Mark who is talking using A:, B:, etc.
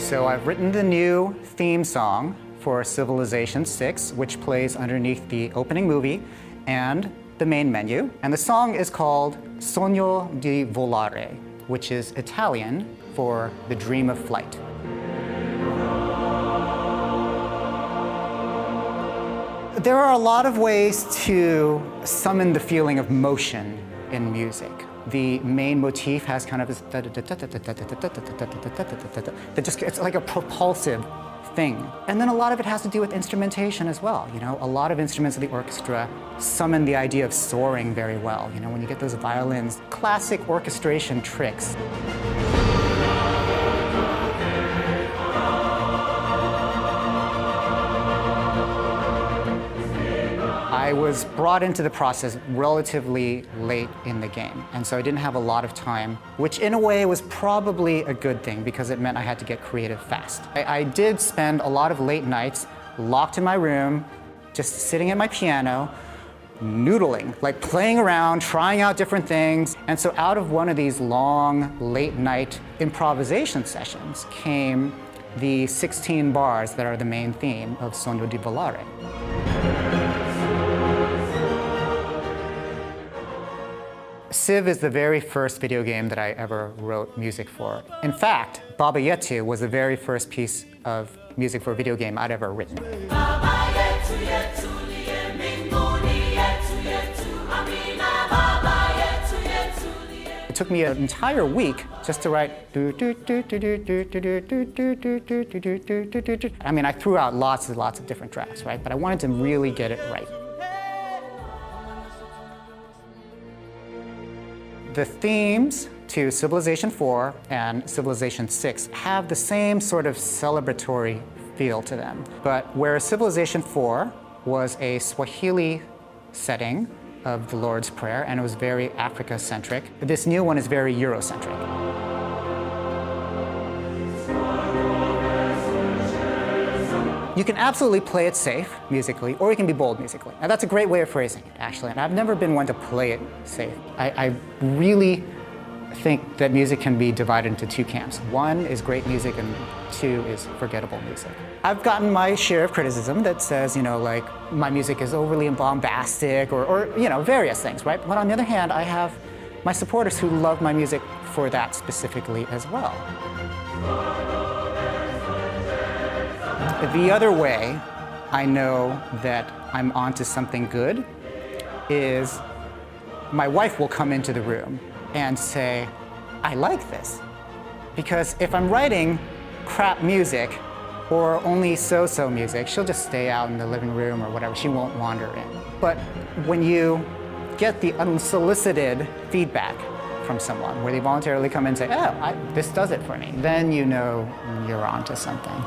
A: So I've written the new theme song for Civilization 6, which plays underneath the opening movie and the main menu. And the song is called Sogno di volare, which is Italian for the dream of flight. There are a lot of ways to summon the feeling of motion in music. The main motif has kind of this it's like a propulsive thing. And then a lot of it has to do with instrumentation as well. You know, a lot of instruments of the orchestra summon the idea of soaring very well. You know, when you get those violins, classic orchestration tricks. I was brought into the process relatively late in the game, and so I didn't have a lot of time, which in a way was probably a good thing because it meant I had to get creative fast. I did spend a lot of late nights locked in my room, just sitting at my piano, noodling, like playing around, trying out different things. And so out of one of these long late night improvisation sessions came the 16 bars that are the main theme of Sogno di volare. Civ is the very first video game that I ever wrote music for. In fact, Baba Yetu was the very first piece of music for a video game I'd ever written. It took me an entire week just to write. I mean, I threw out lots and lots of different drafts, right? But I wanted to really get it right. The themes to Civilization 4 and Civilization 6 have the same sort of celebratory feel to them. But whereas Civilization 4 was a Swahili setting of the Lord's Prayer and it was very Africa-centric, this new one is very Eurocentric. You can absolutely play it safe musically, or you can be bold musically. Now that's a great way of phrasing it, actually, and I've never been one to play it safe. I really think that music can be divided into two camps. One is great music, and two is forgettable music. I've gotten my share of criticism that says, you know, like, my music is overly bombastic, or you know, various things, right? But on the other hand, I have my supporters who love my music for that specifically as well. The other way I know that I'm onto something good is my wife will come into the room and say, I like this. Because if I'm writing crap music or only so-so music, she'll just stay out in the living room or whatever. She won't wander in. But when you get the unsolicited feedback from someone where they voluntarily come in and say, oh, this does it for me, then you know you're onto something.